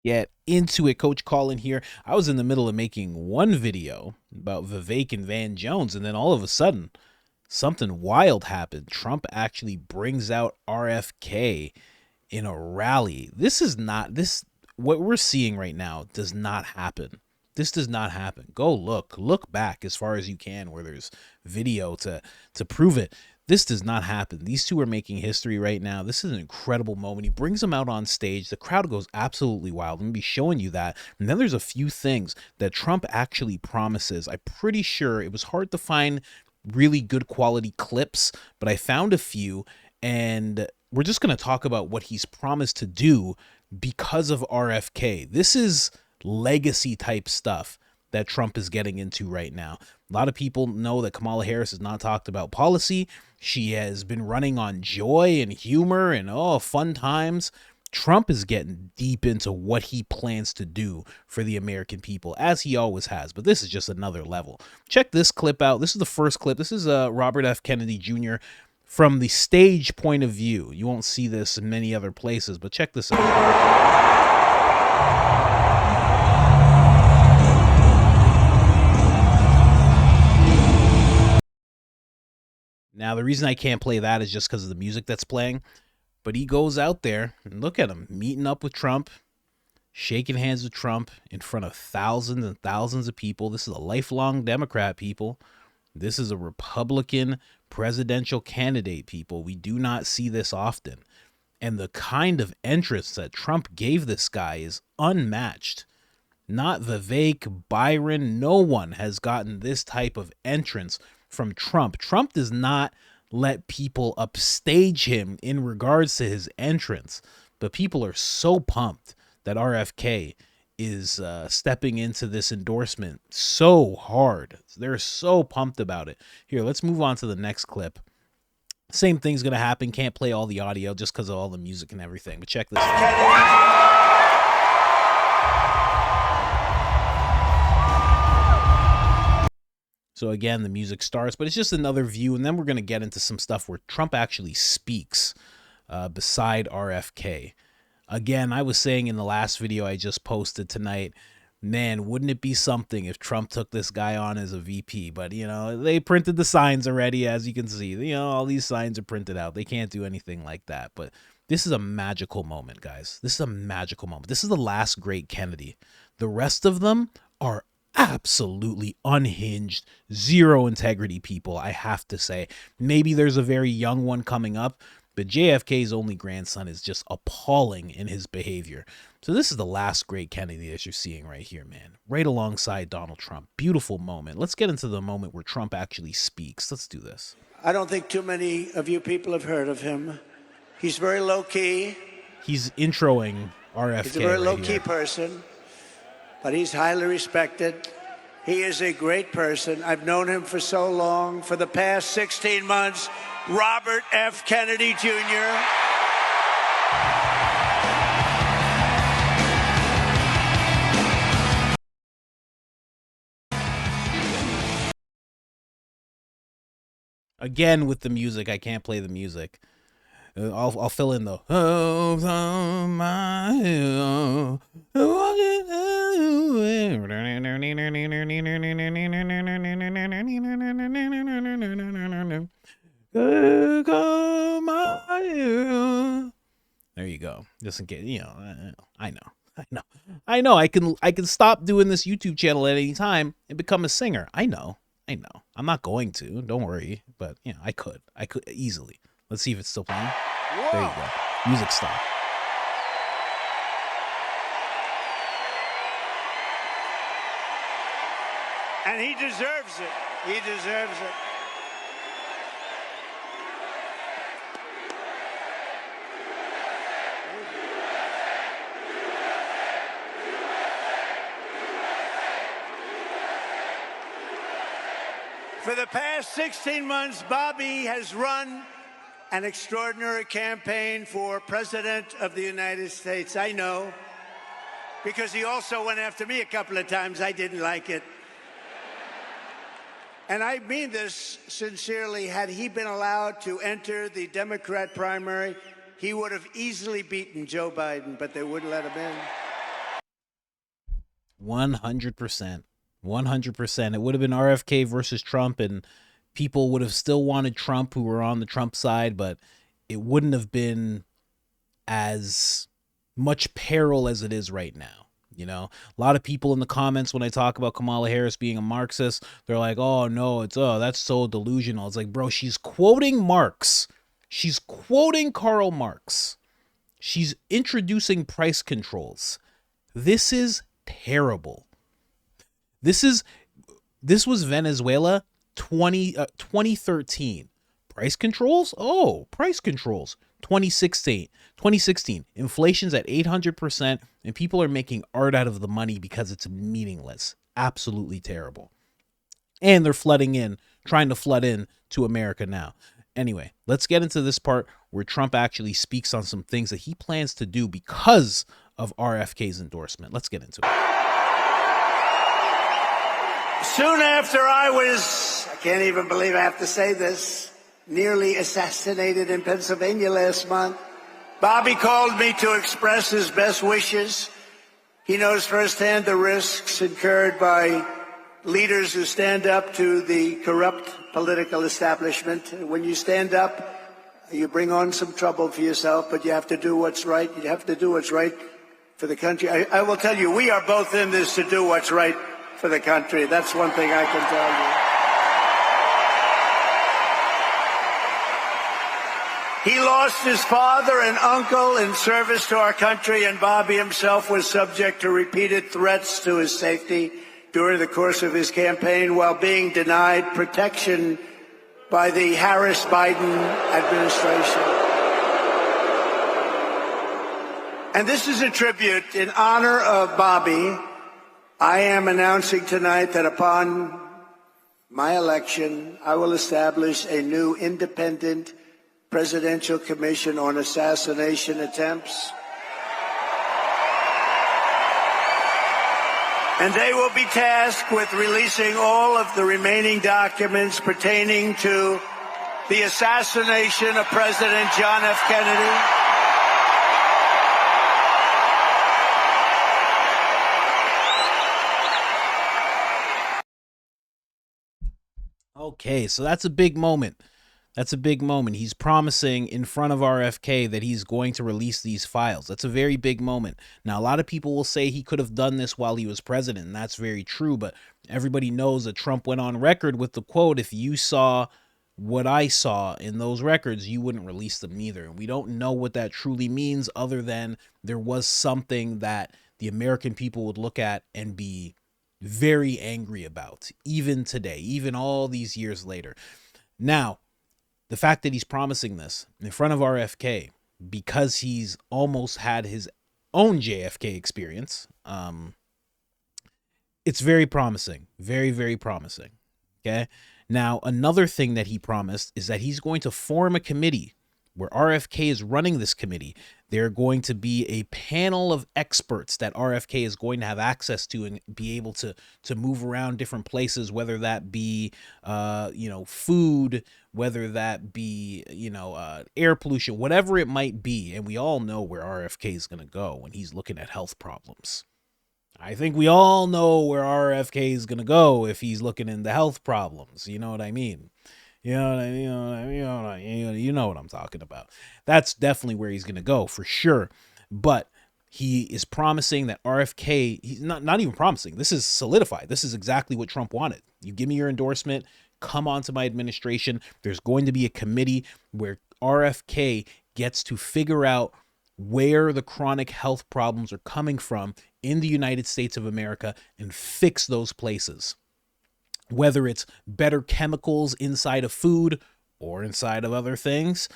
Get into it. Coach Colin here. I was in the middle of making one video about Vivek and Van Jones, and then all of a sudden, something wild happened. Trump actually brings out RFK in a rally. This is not this what we're seeing right now does not happen. This does not happen. Go look back as far as you can where there's video to prove it. This does not happen. These two are making history right now. This is an incredible moment. He brings them out on stage. The crowd goes absolutely wild. I'm going to be showing you that. And then there's a few things that Trump actually promises. I'm pretty sure it was hard to find really good quality clips, but I found a few, and we're just going to talk about what he's promised to do because of RFK. This is legacy type stuff that Trump is getting into right now. A lot of people know that Kamala Harris has not talked about policy. She has been running on joy and humor and fun times. Trump is getting deep into what he plans to do for the American people, as he always has. But this is just another level. Check this clip out. This is the first clip. This is Robert F. Kennedy Jr. from the stage point of view. You won't see this in many other places, but check this out. Now, the reason I can't play that is just because of the music that's playing. But he goes out there, and look at him, meeting up with Trump, shaking hands with Trump in front of thousands and thousands of people. This is a lifelong Democrat, people. This is a Republican presidential candidate, people. We do not see this often. And the kind of entrance that Trump gave this guy is unmatched. Not Vivek, Byron, no one has gotten this type of entrance from Trump. Trump does not let people upstage him in regards to his entrance, but people are so pumped that RFK is stepping into this endorsement so hard. They're so pumped about it. Here, let's move on to the next clip. Same thing's going to happen. Can't play all the audio just because of all the music and everything, but check this out. So again, the music starts, but it's just another view, and then we're going to get into some stuff where Trump actually speaks beside RFK. Again, I was saying in the last video I just posted tonight, man, wouldn't it be something if Trump took this guy on as a VP? But, they printed the signs already, as you can see. All these signs are printed out. They can't do anything like that. But this is a magical moment, guys. This is a magical moment. This is the last great Kennedy. The rest of them are absolutely unhinged, zero integrity people, I have to say. Maybe there's a very young one coming up, but JFK's only grandson is just appalling in his behavior. So this is the last great Kennedy that you're seeing right here, man. Right alongside Donald Trump. Beautiful moment. Let's get into the moment where Trump actually speaks. Let's do this. I don't think too many of you people have heard of him. He's very low-key. He's introing RFK. He's a very low-key person, but he's highly respected. He is a great person. I've known him for so long. For the past 16 months, Robert F. Kennedy Jr. Again, with the music, I can't play the music. I'll fill in the there you go. Just in case, I know. I can stop doing this YouTube channel at any time and become a singer. I know. I'm not going to. Don't worry. But I could easily. Let's see if it's still playing. Whoa. There you go. Music stopped. And he deserves it. He deserves it. For the past 16 months, Bobby has run an extraordinary campaign for President of the United States. I know, because he also went after me a couple of times. I didn't like it. And I mean this sincerely. Had he been allowed to enter the Democrat primary, he would have easily beaten Joe Biden, but they wouldn't let him in. 100%. 100%. It would have been RFK versus Trump, and people would have still wanted Trump who were on the Trump side, but it wouldn't have been as much peril as it is right now. You know, a lot of people in the comments when I talk about Kamala Harris being a Marxist, they're like, "Oh no, that's so delusional." It's like, bro, she's quoting Marx. She's quoting Karl Marx. She's introducing price controls. This is terrible. This was Venezuela 2013. Price controls? Oh, price controls. 2016. Inflation's at 800% and people are making art out of the money because it's meaningless. Absolutely terrible. And they're trying to flood in to America now. Anyway, let's get into this part where Trump actually speaks on some things that he plans to do because of RFK's endorsement. Let's get into it. Soon after I can't even believe I have to say this, nearly assassinated in Pennsylvania last month, Bobby called me to express his best wishes. He knows firsthand the risks incurred by leaders who stand up to the corrupt political establishment. When you stand up, you bring on some trouble for yourself, but you have to do what's right. You have to do what's right for the country. I will tell you, we are both in this to do what's right for the country. That's one thing I can tell you. He lost his father and uncle in service to our country, and Bobby himself was subject to repeated threats to his safety during the course of his campaign while being denied protection by the Harris-Biden administration. And this is a tribute in honor of Bobby. I am announcing tonight that upon my election, I will establish a new independent presidential commission on assassination attempts. And they will be tasked with releasing all of the remaining documents pertaining to the assassination of President John F. Kennedy. Okay, so that's a big moment. That's a big moment. He's promising in front of RFK that he's going to release these files. That's a very big moment. Now, a lot of people will say he could have done this while he was president, and that's very true, but everybody knows that Trump went on record with the quote, "If you saw what I saw in those records, you wouldn't release them either." And we don't know what that truly means other than there was something that the American people would look at and be very angry about, even today, even all these years later. Now, the fact that he's promising this in front of RFK because he's almost had his own JFK experience, it's very promising. Very, very promising. Okay. Now, another thing that he promised is that he's going to form a committee where RFK is running this committee. They're going to be a panel of experts that RFK is going to have access to and be able to move around different places, whether that be, food, whether that be, air pollution, whatever it might be. And we all know where RFK is going to go when he's looking at health problems. I think we all know where RFK is going to go if he's looking into health problems. You know what I mean? You know what I'm talking about. That's definitely where he's going to go for sure. But he is promising that RFK, he's not even promising. This is solidified. This is exactly what Trump wanted. You give me your endorsement, come on to my administration. There's going to be a committee where RFK gets to figure out where the chronic health problems are coming from in the United States of America and fix those places. Whether it's better chemicals inside of food or inside of other things,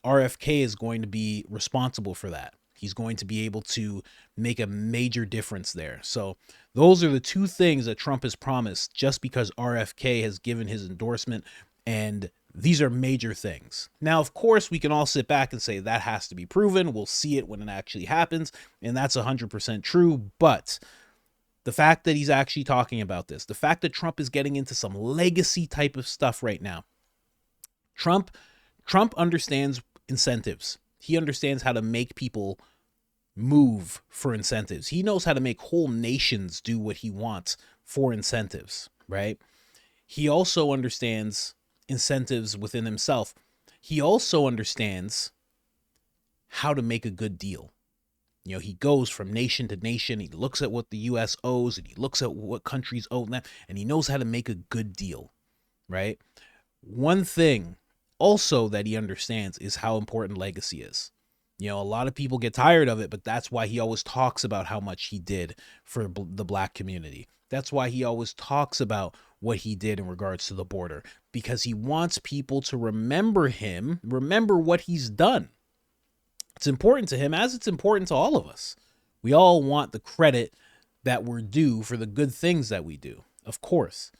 RFK is going to be responsible for that. He's going to be able to make a major difference there. So those are the two things that Trump has promised just because RFK has given his endorsement, and these are major things. Now, of course, we can all sit back and say that has to be proven. We'll see it when it actually happens, and that's 100% true, but the fact that he's actually talking about this, the fact that Trump is getting into some legacy type of stuff right now. Trump understands incentives. He understands how to make people move for incentives. He knows how to make whole nations do what he wants for incentives, right? He also understands incentives within himself. He also understands how to make a good deal. You know, he goes from nation to nation. He looks at what the U.S. owes and he looks at what countries owe them, and he knows how to make a good deal, right? One thing also that he understands is how important legacy is. You know, a lot of people get tired of it, but that's why he always talks about how much he did for the black community. That's why he always talks about what he did in regards to the border, because he wants people to remember him, remember what he's done. It's important to him, as it's important to all of us. We all want the credit that we're due for the good things that we do, of course.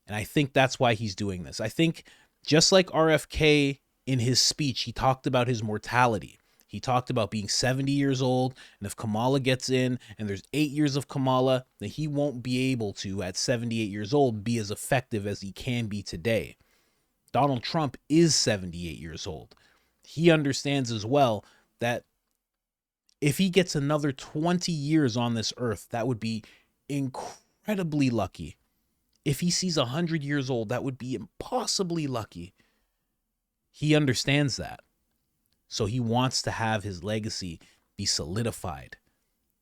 And I think that's why he's doing this. I think just like RFK in his speech, he talked about his mortality. He talked about being 70 years old, and if Kamala gets in and there's 8 years of Kamala, then he won't be able to, at 78 years old, be as effective as he can be today. Donald Trump is 78 years old. He understands as well that if he gets another 20 years on this earth, that would be incredibly lucky. If he sees 100 years old, that would be impossibly lucky. He understands that. So he wants to have his legacy be solidified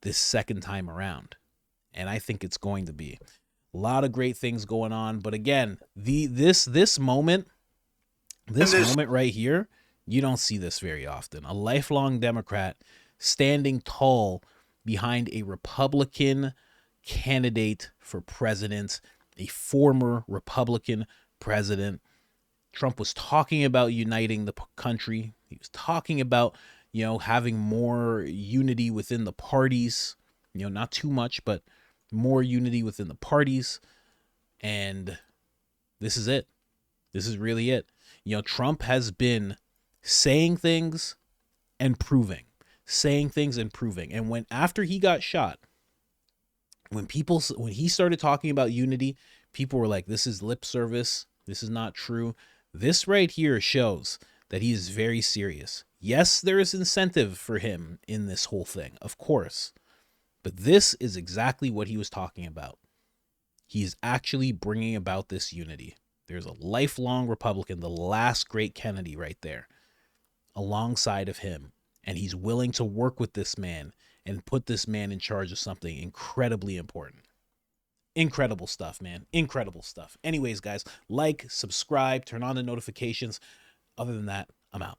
this second time around. And I think it's going to be. A lot of great things going on. But again, this moment right here, you don't see this very often. A lifelong Democrat standing tall behind a Republican candidate for president, a former Republican president. Trump was talking about uniting the country. He was talking about, you know, having more unity within the parties, you know, not too much, but more unity within the parties. And this is it. This is really it. You know, Trump has been saying things and proving, saying things and proving. And when after he got shot, when he started talking about unity, people were like, this is lip service. This is not true. This right here shows that he is very serious. Yes, there is incentive for him in this whole thing, of course. But this is exactly what he was talking about. He is actually bringing about this unity. There's a lifelong Republican, the last great Kennedy right there, alongside of him. And he's willing to work with this man and put this man in charge of something incredibly important. Incredible stuff, man. Incredible stuff. Anyways, guys, like, subscribe, turn on the notifications. Other than that, I'm out.